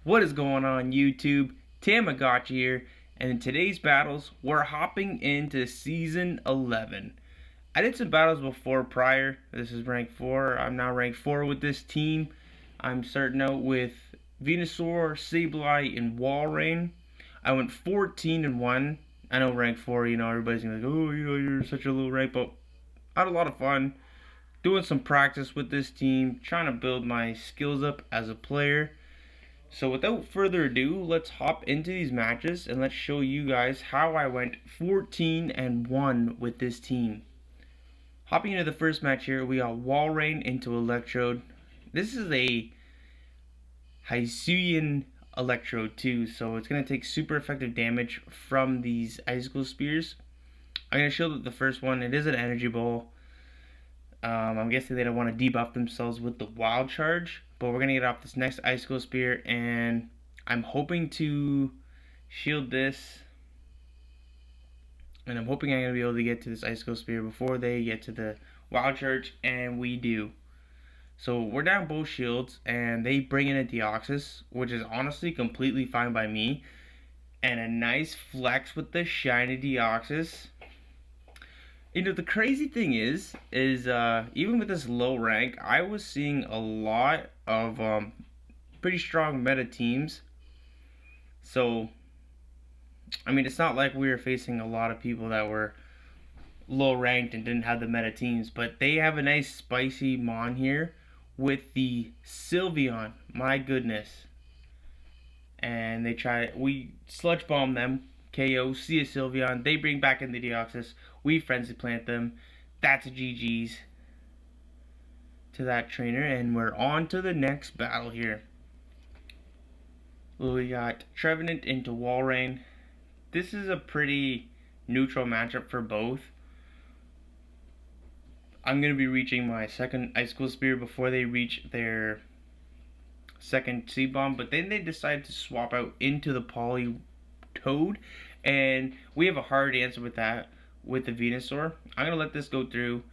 What is going on YouTube? Thammagotcha here, and in today's battles, we're hopping into Season 11. I did some battles before prior. This is rank 4. I'm now rank 4 with this team. I'm starting out with Venusaur, Sableye, and Walrein. I went 14 and 1. I know rank 4, everybody's gonna be like, oh, you're such a low rank, but I had a lot of fun doing some practice with this team, trying to build my skills up as a player. So without further ado, let's hop into these matches and let's show you guys how I went 14 and 1 with this team. Hopping into the first match here, we got Walrein into Electrode. This is a Hisuian Electrode too, so it's going to take super effective damage from these Icicle Spears. I'm going to show that the first one, it is an Energy Ball. I'm guessing they don't want to debuff themselves with the Wild Charge, but we're going to get off this next Icicle Spear, and I'm hoping to shield this, and I'm hoping I'm going to be able to get to this Icicle Spear before they get to the Wild Charge, and we do. So we're down both shields, and they bring in a Deoxys, which is honestly completely fine by me, and a nice flex with the shiny Deoxys. The crazy thing is even with this low rank, I was seeing a lot of pretty strong meta teams. So, I mean, it's not like we were facing a lot of people that were low ranked and didn't have the meta teams, but they have a nice spicy mon here with the Sylveon. My goodness. And we sludge bomb them. KO, see a Sylveon, they bring back in the Deoxys, we Frenzy Plant them. That's a GG's to that trainer, and we're on to the next battle here. We got Trevenant into Walrein. This is a pretty neutral matchup for both. I'm going to be reaching my second Icicle Spear before they reach their second Seed Bomb, but then they decide to swap out into the Toad, and we have a hard answer with that with the Venusaur. I'm gonna let this go through,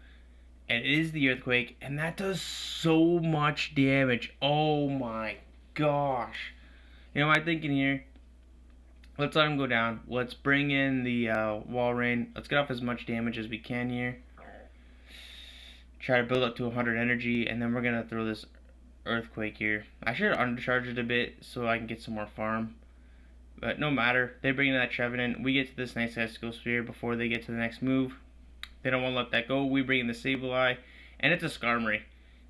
and it is the Earthquake, and that does so much damage. Oh my gosh. What I'm thinking here? Let's let him go down. Let's bring in the Walrein. Let's get off as much damage as we can here. Try to build up to 100 energy, and then we're gonna throw this Earthquake here. I should have undercharged it a bit so I can get some more farm. But no matter, they bring in that Trevenant. We get to this nice Icicle Spear before they get to the next move. They don't want to let that go. We bring in the Sableye, and it's a Skarmory.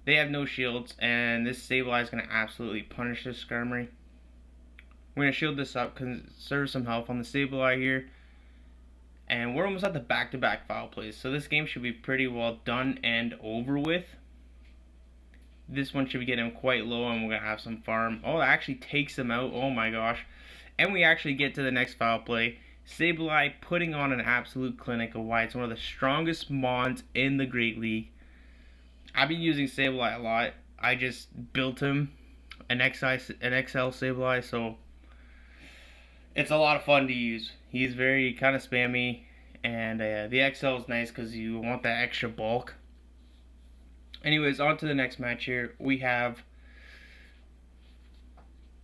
They have no shields, and this Sableye is going to absolutely punish this Skarmory. We're going to shield this up, conserve some health on the Sableye here. And we're almost at the back-to-back foul plays, so this game should be pretty well done and over with. This one should be getting him quite low, and we're going to have some farm. Oh, it actually takes him out. Oh my gosh. And we actually get to the next foul play. Sableye putting on an absolute clinic of why it's one of the strongest mons in the Great League. I've been using Sableye a lot. I just built him an XL Sableye, so it's a lot of fun to use. He's very kind of spammy, and the XL is nice because you want that extra bulk. Anyways, on to the next match here. We have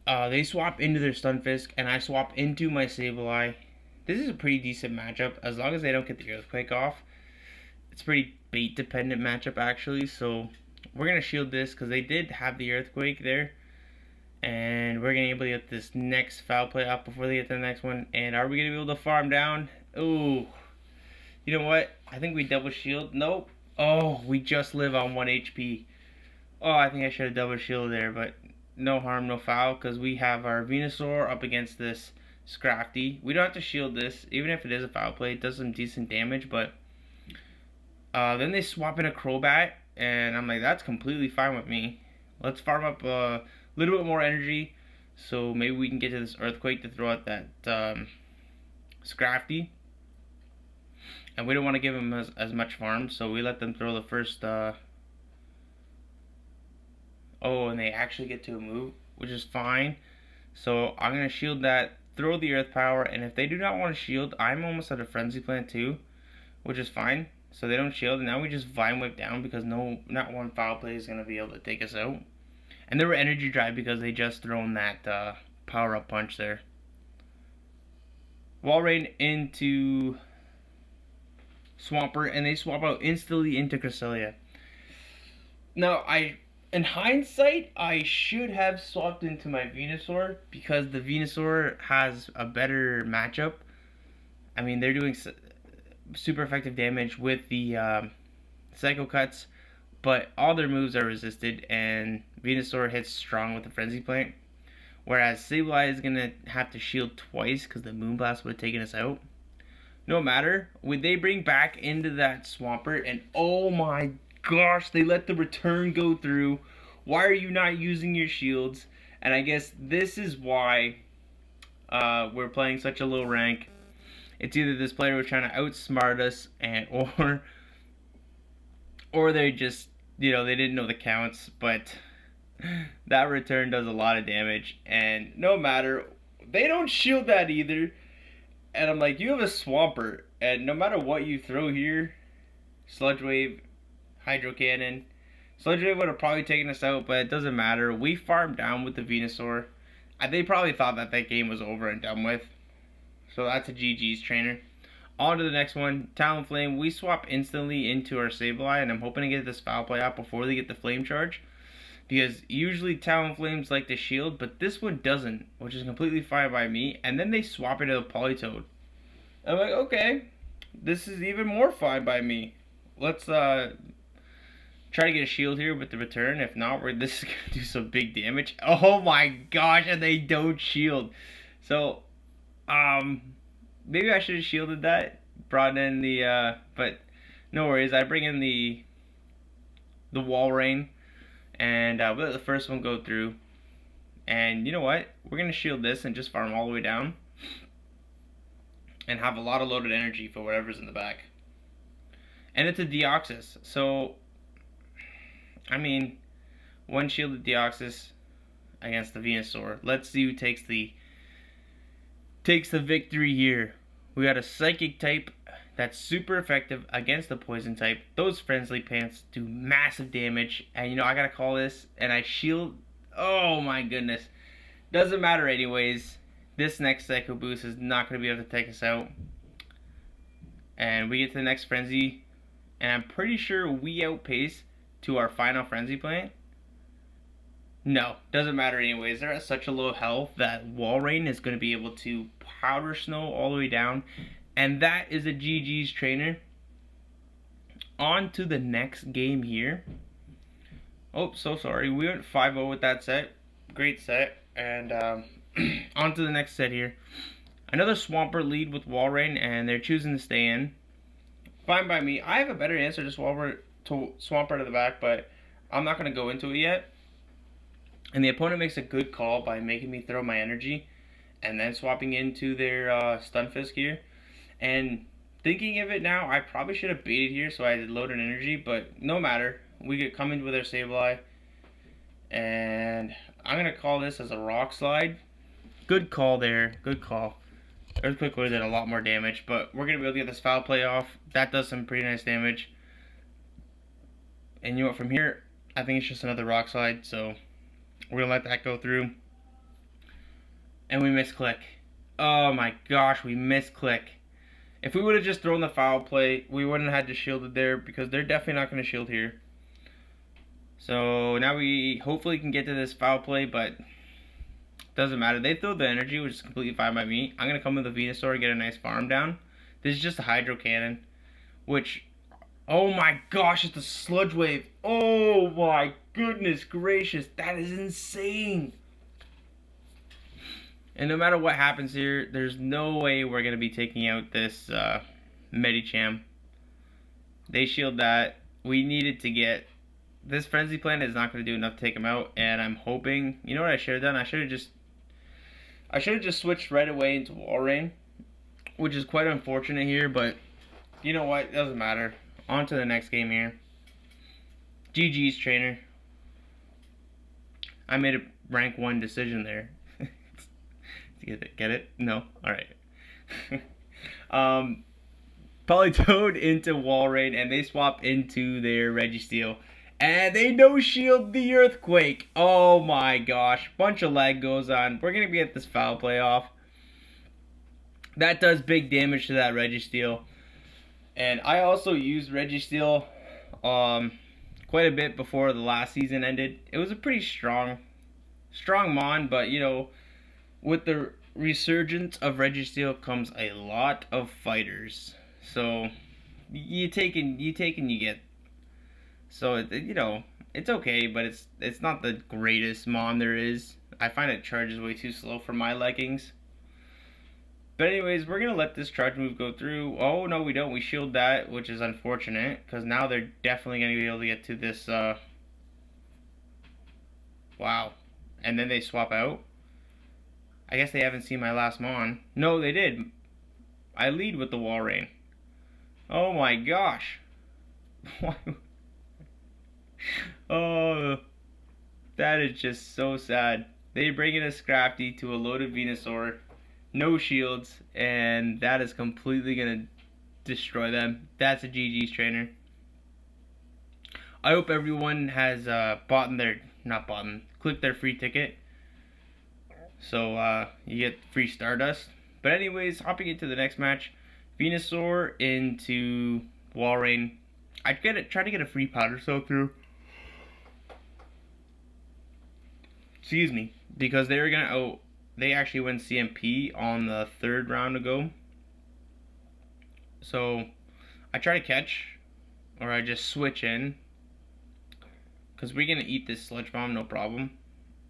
they swap into their Stunfisk, and I swap into my Sableye. This is a pretty decent matchup, as long as they don't get the Earthquake off. It's a pretty bait-dependent matchup, actually, so we're going to shield this, because they did have the Earthquake there. And we're going to be able to get this next foul play up before they get to the next one. And are we going to be able to farm down? Ooh. You know what? I think we double shield. Nope. Oh, we just live on 1 HP. Oh, I think I should have double shielded there, but no harm, no foul, because we have our Venusaur up against this Scrafty. We don't have to shield this, even if it is a foul play. It does some decent damage, but then they swap in a Crobat, and I'm like, that's completely fine with me. Let's farm up a little bit more energy, so maybe we can get to this Earthquake to throw out that Scrafty. And we don't want to give him as much farm, so we let them throw the first oh, and they actually get to a move, which is fine. So I'm going to shield that, throw the Earth Power, and if they do not want to shield, I'm almost at a Frenzy Plant too, which is fine. So they don't shield, and now we just Vine Whip down because not one foul play is going to be able to take us out. And they were energy dry because they just thrown that power up punch there. Walrein into Swampert, and they swap out instantly into Cresselia. Now, in hindsight, I should have swapped into my Venusaur because the Venusaur has a better matchup. I mean, they're doing super effective damage with the Psycho Cuts, but all their moves are resisted, and Venusaur hits strong with the Frenzy Plant. Whereas Sableye is going to have to shield twice because the Moonblast would have taken us out. No matter, would they bring back into that Swampert, and oh my gosh, they let the return go through. Why are you not using your shields? And I guess this is why we're playing such a low rank. It's either this player was trying to outsmart us, and or they just, they didn't know the counts. But that return does a lot of damage, and no matter, they don't shield that either. And I'm like, you have a Swampert, and no matter what you throw here, Sludge Wave, Hydro Cannon, Sludge Wave would have probably taken us out, but it doesn't matter. We farmed down with the Venusaur. They probably thought that game was over and done with. So that's a GG's trainer. On to the next one, Talonflame. We swap instantly into our Sableye, and I'm hoping to get this Foul Play out before they get the Flame Charge. Because usually Talonflames like to shield, but this one doesn't, which is completely fine by me. And then they swap into the Politoed. I'm like, okay, this is even more fine by me. Let's try to get a shield here with the return. If not, this is going to do some big damage. Oh my gosh, and they don't shield. So, maybe I should have shielded that. Brought in the, but no worries. I bring in the Walrein. And we'll let the first one go through. And you know what? We're going to shield this and just farm all the way down. And have a lot of loaded energy for whatever's in the back. And it's a Deoxys. So, I mean, one shielded Deoxys against the Venusaur. Let's see who takes the victory here. We got a Psychic type that's super effective against the Poison type. Those Frenzy Pants do massive damage. And I gotta call this. And I shield. Oh my goodness. Doesn't matter anyways. This next Psycho Boost is not gonna be able to take us out. And we get to the next Frenzy. And I'm pretty sure we outpace to our final Frenzy Plant. No, doesn't matter anyways. They're at such a low health that Walrein is going to be able to Powder Snow all the way down. And that is a GG's trainer. On to the next game here. Oh, so sorry. We went 5-0 with that set. Great set. And on to the next set here. Another Swampert lead with Walrein, and they're choosing to stay in. Fine by me. I have a better answer to Swampert at the back, but I'm not going to go into it yet. And the opponent makes a good call by making me throw my energy and then swapping into their Stunfisk here. And thinking of it now, I probably should have baited here so I had loaded energy, but no matter. We could come in with our Sableye. And I'm going to call this as a Rock Slide. Good call there. Good call. Earthquake would have done a lot more damage, but we're going to be able to get this Foul Play off. That does some pretty nice damage. And you know what, from here, I think it's just another Rock Slide, so we're going to let that go through. And we misclick. Oh my gosh, we misclick. If we would have just thrown the Foul Play, we wouldn't have had to shield it there, because they're definitely not going to shield here. So now we hopefully can get to this Foul Play, but doesn't matter. They throw the energy, which is completely fine by me. I'm going to come with a Venusaur and get a nice farm down. This is just a Hydro Cannon, which, oh my gosh, it's a Sludge Wave. Oh my goodness gracious, that is insane. And no matter what happens here, there's no way we're going to be taking out this Medicham. They shield that. We needed to get... This Frenzy Plant is not going to do enough to take him out. And I'm hoping... You know what I should have done? I should have just switched right away into Walrein, which is quite unfortunate here, but you know what? It doesn't matter. On to the next game here. GG's trainer. I made a rank 1 decision there. Get it? No? Alright. Politoed into Walrein, and they swap into their Registeel. And they no-shield the Earthquake. Oh my gosh. Bunch of lag goes on. We're going to get this foul play off. That does big damage to that Registeel. And I also used Registeel quite a bit before the last season ended. It was a pretty strong mon, but you know, with the resurgence of Registeel comes a lot of fighters. So you take and you get. So you know, it's okay, but it's not the greatest mon there is. I find it charges way too slow for my likings. But anyways, we're going to let this charge move go through. Oh, no, we don't. We shield that, which is unfortunate. Because now they're definitely going to be able to get to this. Wow. And then they swap out. I guess they haven't seen my last mon. No, they did. I lead with the Walrein. Oh my gosh. Oh, that is just so sad. They bring in a Scrafty to a loaded Venusaur. No shields, and that is completely gonna destroy them. That's a GG's trainer. I hope everyone has clicked their free ticket, so you get free Stardust. But anyways, hopping into the next match, Venusaur into Walrein. I try to get a free powder cell through. Excuse me, because they were gonna they actually went CMP on the 3rd round ago. So I try to catch, or I just switch in, because we're going to eat this Sludge Bomb, no problem.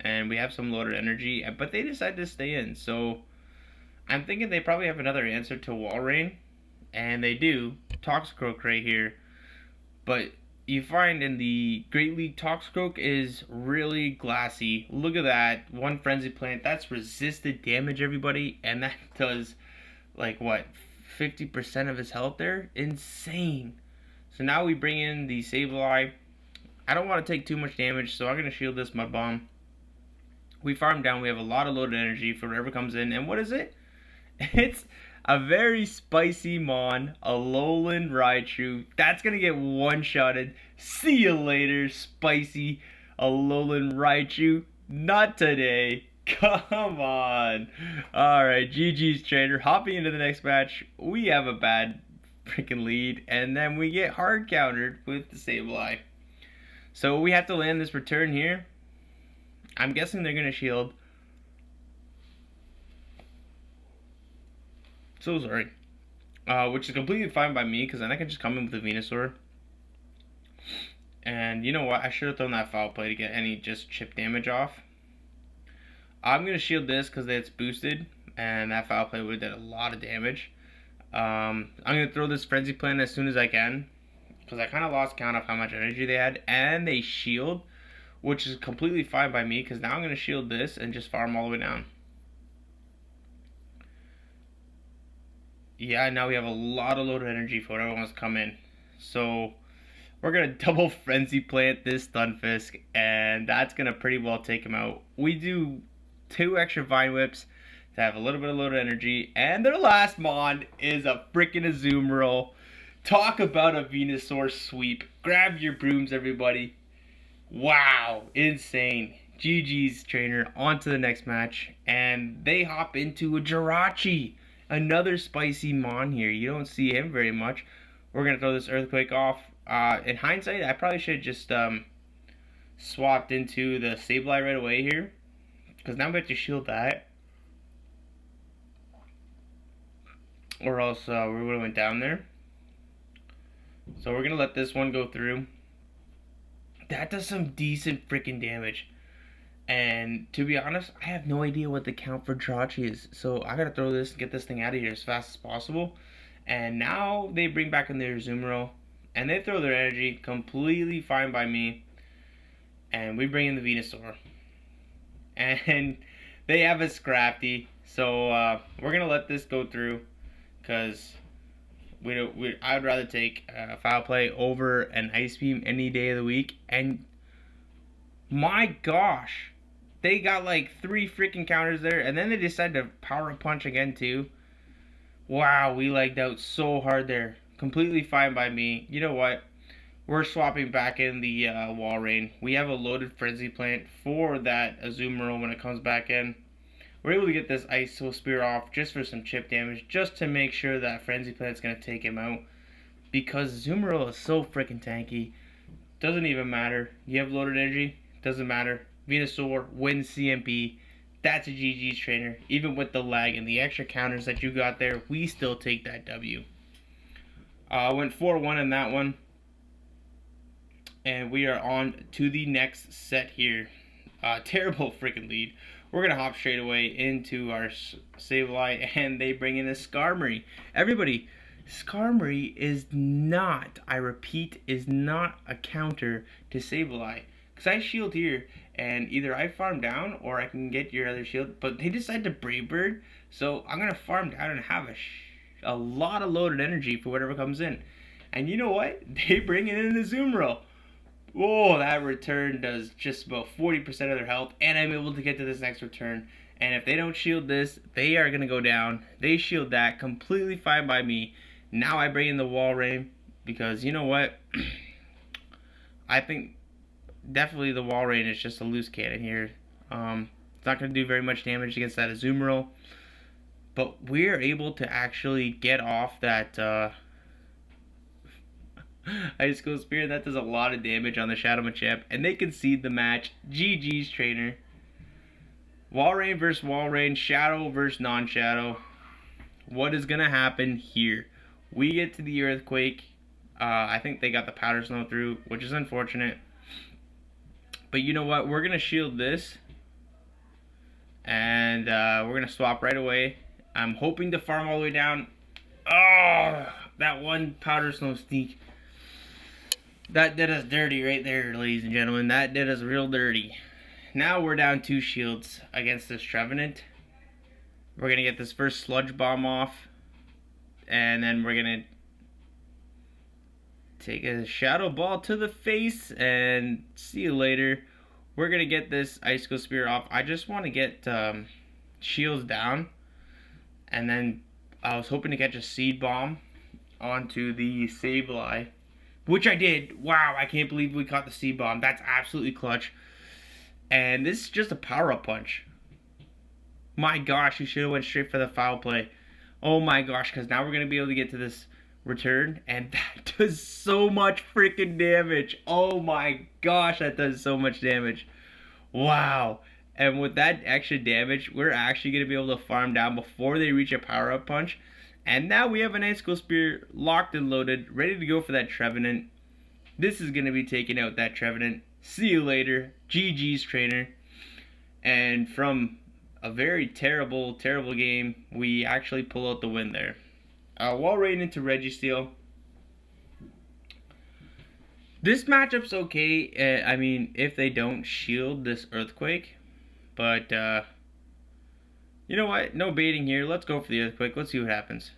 And we have some loaded energy, but they decided to stay in. So I'm thinking they probably have another answer to Walrein. And they do. Toxicroak right here. But you find in the Great League, Toxicroak is really glassy. Look at that. One Frenzy Plant. That's resisted damage, everybody. And that does, like, what, 50% of his health there? Insane. So now we bring in the Sableye. I don't want to take too much damage, so I'm going to shield this Mud Bomb. We farm down. We have a lot of loaded energy for whatever comes in. And what is it? It's a very spicy mon, a Alolan Raichu. That's going to get one-shotted. See you later, spicy Alolan Raichu. Not today. Come on. Alright, GG's trainer. Hopping into the next match, we have a bad freaking lead. And then we get hard countered with the Sableye. So we have to land this return here. I'm guessing they're going to shield. So sorry. Which is completely fine by me, because then I can just come in with the Venusaur. And you know what? I should have thrown that foul play to get any just chip damage off. I'm going to shield this because it's boosted. And that foul play would have done a lot of damage. I'm going to throw this Frenzy Plant as soon as I can, because I kind of lost count of how much energy they had. And they shield, which is completely fine by me, because now I'm going to shield this and just farm all the way down. Yeah, now we have a lot of loaded energy for whatever wants to come in. So we're going to double Frenzy Plant this Stunfisk, and that's going to pretty well take him out. We do 2 extra Vine Whips to have a little bit of loaded energy, and their last mon is a freaking Azumarill. Talk about a Venusaur sweep. Grab your brooms, everybody. Wow, insane. GG's trainer. On to the next match, and they hop into a Jirachi. Another spicy mon here. You don't see him very much. We're going to throw this Earthquake off. In hindsight, I probably should have just swapped into the Sableye right away here, because now we have to shield that. Or else we would have went down there. So we're going to let this one go through. That does some decent freaking damage. And to be honest, I have no idea what the count for Jirachi is. So I gotta throw this and get this thing out of here as fast as possible. And now they bring back in their Azumarill. And they throw their energy. Completely fine by me. And we bring in the Venusaur. And they have a Scrafty. So we're gonna let this go through, because I'd rather take a foul play over an Ice Beam any day of the week. And my gosh, they got like 3 freaking counters there, and then they decided to power punch again too. Wow, we lagged out so hard there. Completely fine by me. You know what? we're swapping back in the Walrein. We have a loaded Frenzy Plant for that Azumarill when it comes back in. We're able to get this Ice Spear off just for some chip damage, just to make sure that Frenzy Plant's going to take him out. Because Azumarill is so freaking tanky. Doesn't even matter. You have loaded energy, doesn't matter. Venusaur wins CMP. That's a GG's trainer. Even with the lag and the extra counters that you got there, we still take that W. Went 4-1 in that one. And we are on to the next set here. Terrible freaking lead. We're going to hop straight away into our Sableye, and they bring in a Skarmory. Everybody, Skarmory is not, I repeat, is not a counter to Sableye. Because I shield here, and either I farm down, or I can get your other shield. But they decide to Brave Bird, so I'm going to farm down and have a lot of loaded energy for whatever comes in. And you know what? They bring in an Azumarill. Whoa, that return does just about 40% of their health, and I'm able to get to this next return. And if they don't shield this, they are going to go down. They shield that, completely fine by me. Now I bring in the Walrein, because you know what? I think definitely the Walrein is just a loose cannon here. It's not going to do very much damage against that Azumarill. But we're able to actually get off that Ice Spear. That does a lot of damage on the Shadow Machamp, and they concede the match. GG's trainer. Walrein versus Walrein, Shadow versus non-Shadow. What is gonna happen here? We get to the Earthquake. I think they got the Powder Snow through, which is unfortunate. But you know what? We're gonna shield this, and we're gonna swap right away. I'm hoping to farm all the way down. Oh, that one Powder Snow sneak. That did us dirty right there, ladies and gentlemen. That did us real dirty. Now we're down 2 shields against this Trevenant. We're going to get this first Sludge Bomb off. And then we're going to take a Shadow Ball to the face. And see you later. We're going to get this Icicle Spear off. I just want to get shields down. And then I was hoping to catch a Seed Bomb onto the Sableye, which I did. Wow, I can't believe we caught the Seed Bomb. That's absolutely clutch. And this is just a power-up punch. My gosh, you should have went straight for the foul play. Oh my gosh, because now we're going to be able to get to this return. And that does so much freaking damage. Oh my gosh, that does so much damage. Wow. And with that extra damage, we're actually going to be able to farm down before they reach a power-up punch. And now we have an Icicle Spear locked and loaded, ready to go for that Trevenant. This is going to be taking out that Trevenant. See you later. GG's trainer. And from a very terrible, terrible game, we actually pull out the win there. Walrein into Registeel. This matchup's okay. I mean, if they don't shield this Earthquake. But, you know what? No baiting here. Let's go for the Earthquake. Let's see what happens.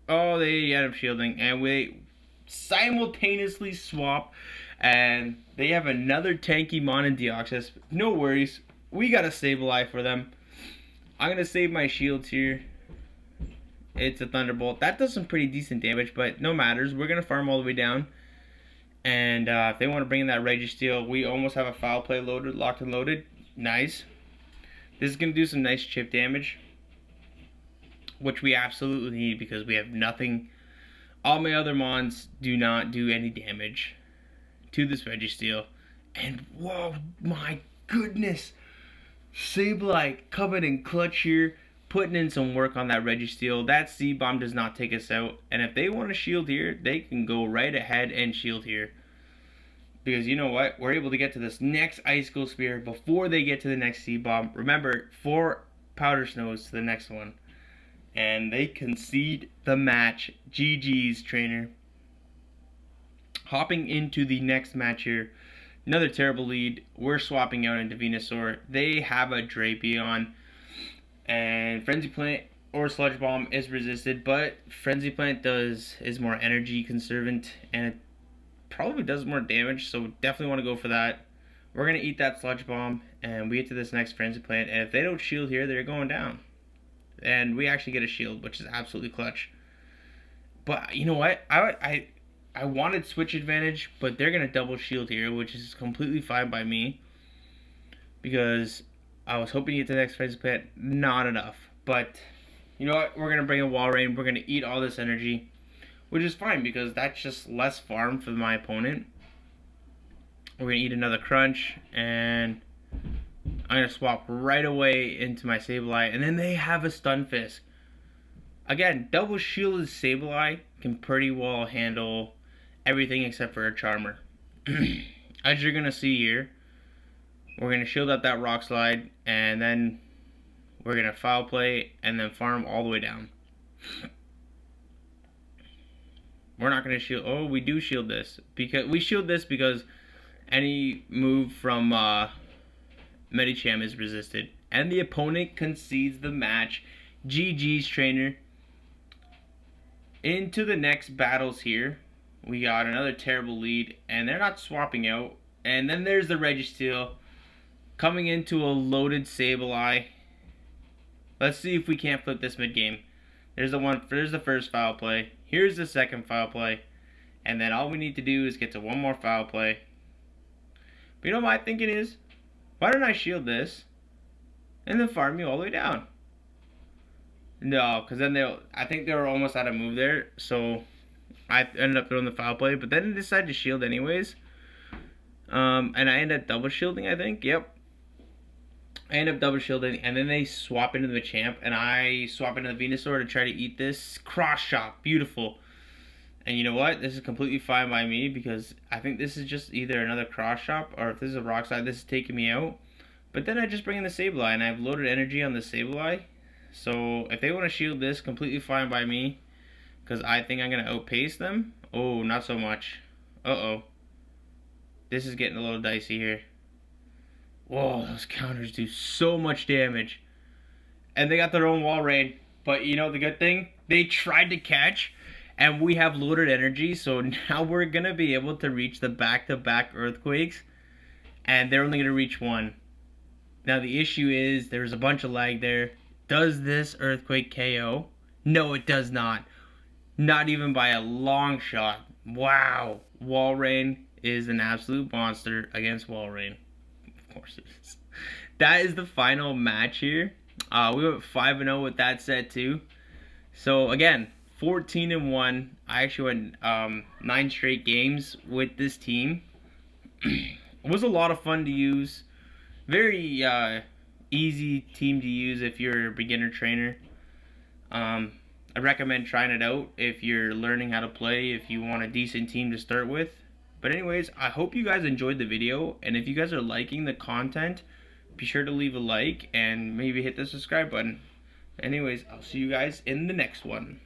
Oh, they end up shielding. And we simultaneously swap. And they have another tanky Mon and Deoxys. No worries. We got a Sableye for them. I'm going to save my shields here. It's a Thunderbolt. That does some pretty decent damage, but no matters. We're going to farm all the way down. And if they want to bring in that Registeel, we almost have a foul play loaded, locked and loaded. Nice. This is going to do some nice chip damage, which we absolutely need because we have nothing. All my other Mons do not do any damage to this Registeel. And whoa, my goodness. Sableye coming in clutch here, putting in some work on that Registeel. That Seed Bomb does not take us out. And if they want to shield here, they can go right ahead and shield here. Because you know what? We're able to get to this next Icicle Spear before they get to the next Seed Bomb. Remember, 4 Powder Snows to the next one. And they concede the match. GG's, trainer. Hopping into the next match here. Another terrible lead. We're swapping out into Venusaur. They have a Drapion. And Frenzy Plant or Sludge Bomb is resisted. But Frenzy Plant is more energy conservant. And it probably does more damage. So definitely want to go for that. We're going to eat that Sludge Bomb. And we get to this next Frenzy Plant. And if they don't shield here, they're going down. And we actually get a shield, which is absolutely clutch. But you know what? I wanted switch advantage, but they're going to double shield here, which is completely fine by me. Because I was hoping to get to the next phase pit. Not enough. But, you know what? We're going to bring a Walrein. We're going to eat all this energy. Which is fine, because that's just less farm for my opponent. We're going to eat another crunch. And I'm going to swap right away into my Sableye. And then they have a Stunfisk. Again, double shielded Sableye can pretty well handle everything except for a Charmer. As you're going to see here, we're going to shield up that Rock Slide, and then we're going to Foul Play, and then farm all the way down. We're not going to shield. Oh, we do shield this. We shield this because any move from Medicham is resisted. And the opponent concedes the match. GG's, trainer. Into the next battles here. We got another terrible lead, and they're not swapping out. And then there's the Registeel coming into a loaded Sableye. Let's see if we can't flip this mid-game. There's the first Foul Play. Here's the second Foul Play. And then all we need to do is get to one more Foul Play. But you know what my thinking is? Why don't I shield this and then farm you all the way down? No, because then I think they were almost out of move there, so I ended up throwing the Foul Play, but then I decided to shield anyways. And I ended up double shielding, I think. Yep. I ended up double shielding, and then they swap into the Machamp, and I swap into the Venusaur to try to eat this. Cross Chop, beautiful. And you know what? This is completely fine by me, because I think this is just either another Cross Chop, or if this is a Rock Slide, this is taking me out. But then I just bring in the Sableye, and I have loaded energy on the Sableye. So if they want to shield this, completely fine by me, because I think I'm going to outpace them. Oh, not so much. Uh-oh. This is getting a little dicey here. Whoa, those counters do so much damage. And they got their own Walrein. But you know the good thing? They tried to catch, and we have loaded energy, so now we're going to be able to reach the back-to-back Earthquakes, and they're only going to reach one. Now the issue is there's a bunch of lag there. Does this Earthquake KO? No, it does not. Not even by a long shot. Wow. Walrein is an absolute monster against Walrein. Of course it is. That is the final match here. We went 5-0 with that set too. So again, 14-1. I actually went 9 straight games with this team. It was a lot of fun to use. Very easy team to use if you're a beginner trainer. I recommend trying it out if you're learning how to play, if you want a decent team to start with. But anyways, I hope you guys enjoyed the video, and if you guys are liking the content, be sure to leave a like and maybe hit the subscribe button. Anyways, I'll see you guys in the next one.